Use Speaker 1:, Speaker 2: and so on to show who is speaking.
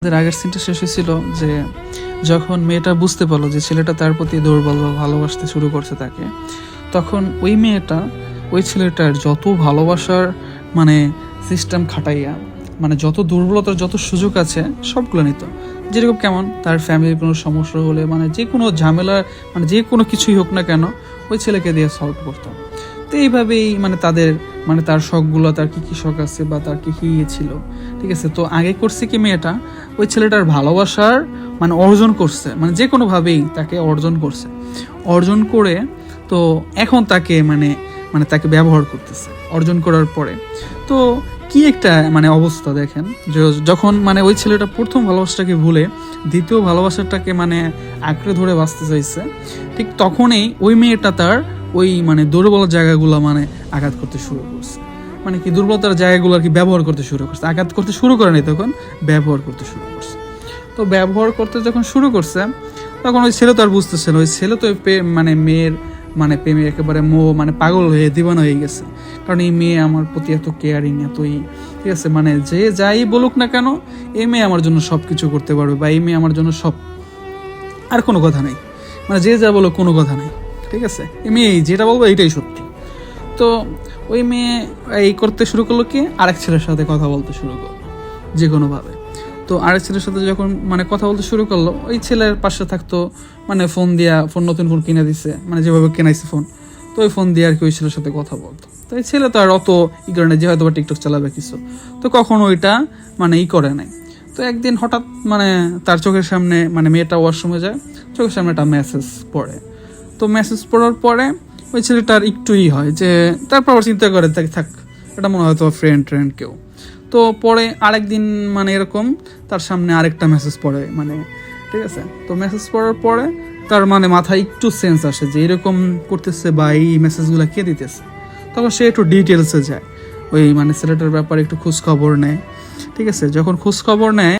Speaker 1: আমাদের আগের সিনটা শেষ হয়েছিল যে যখন মেয়েটা বুঝতে পারলো যে ছেলেটা তার প্রতি দুর্বল বা ভালোবাসতে শুরু করছে তাকে, তখন ওই মেয়েটা ওই ছেলেটার যত ভালোবাসার মানে সিস্টেম খাটাইয়া মানে যত দুর্বলতার যত সুযোগ আছে সবগুলো নিত। যেরকম কেমন তার ফ্যামিলির কোনো সমস্যা হলে মানে যে কোনো ঝামেলা মানে যে কোনো কিছুই হোক না কেন ওই ছেলেকে দিয়ে সলভ করতো। তো এইভাবেই মানে তাদের মানে তার শখগুলো, তার কী কী শখ আছে বা তার কী কী ইয়ে ছিল, ঠিক আছে। তো আগে করছে কি মেয়েটা ওই ছেলেটার ভালোবাসার মানে অর্জন করছে, মানে যে কোনোভাবেই তাকে অর্জন করছে, অর্জন করে তো এখন তাকে মানে মানে তাকে ব্যবহার করতেছে অর্জন করার পরে। তো কি একটা মানে অবস্থা দেখেন, যখন মানে ওই ছেলেটা প্রথম ভালোবাসাটাকে ভুলে দ্বিতীয় ভালোবাসাটাকে মানে আঁকড়ে ধরে বাঁচতে চাইছে, ঠিক তখনই ওই মেয়েটা তার ওই মানে দুর্বল জায়গাগুলো মানে আঘাত করতে শুরু করছে। মানে কি দুর্বলতার জায়গাগুলো আর কি ব্যবহার করতে শুরু করছে, আঘাত করতে শুরু করেনি, তখন ব্যবহার করতে শুরু করছে। তো ব্যবহার করতে যখন শুরু করছে তখন ওই ছেলে তো আর বুঝতেছে না, ওই ছেলে তো মানে মেয়ের মানে প্রেমে একেবারে মানে পাগল হয়ে দিবানা হয়ে গেছে। কারণ এই মেয়ে আমার প্রতি এত কেয়ারিং, এতই ঠিক আছে, মানে যে যাই বলুক না কেন এই মেয়ে আমার জন্য সব কিছু করতে পারবে বা এই মেয়ে আমার জন্য সব, আর কোনো কথা নেই, মানে যে যা বলো কোনো কথা নেই, ঠিক আছে। এই মেয়ে যেটা বলবো এইটাই সত্যি। তো ওই মেয়ে এই করতে শুরু করলো কি আরেক ছেলের সাথে কথা বলতে শুরু করলো যে কোনোভাবে। তো আরেক ছেলের সাথে যখন মানে কথা বলতে শুরু করলো ওই ছেলের পাশে থাকতো মানে ফোন নতুন ফোন কিনে দিছে, মানে যেভাবে কেনাইছে ফোন, তো ওই ফোন দিয়ে আর কি ওই ছেলের সাথে কথা বলতো। তো এই ছেলে তো আর অত ই করে না যে হয়তো বা টিকটক চালাবে কিছু, তো কখনো ওইটা মানে ই করে নাই। তো একদিন হঠাৎ মানে তার চোখের সামনে মানে মেয়েটা ওয়াশরুমে যায়, চোখের সামনে একটা মেসেজ পড়ে। তো মেসেজ পড়ার পরে ওই ছেলেটার একটুই হয় যে তারপর আবার চিন্তা করে থাক এটা মনে হয় তো ফ্রেন্ড কেউ। তো পরে আরেকদিন মানে এরকম তার সামনে আরেকটা মেসেজ পড়ে, মানে ঠিক আছে। তো মেসেজ পড়ার পরে তার মানে মাথায় একটু সেন্স আসে যে এরকম করতেছে বা এই মেসেজগুলো কে দিতেছে। তখন সে একটু ডিটেলসে যায়, ওই মানে ছেলেটার ব্যাপারে একটু খোঁজ খবর নেয়, ঠিক আছে। যখন খোঁজ খবর নেয়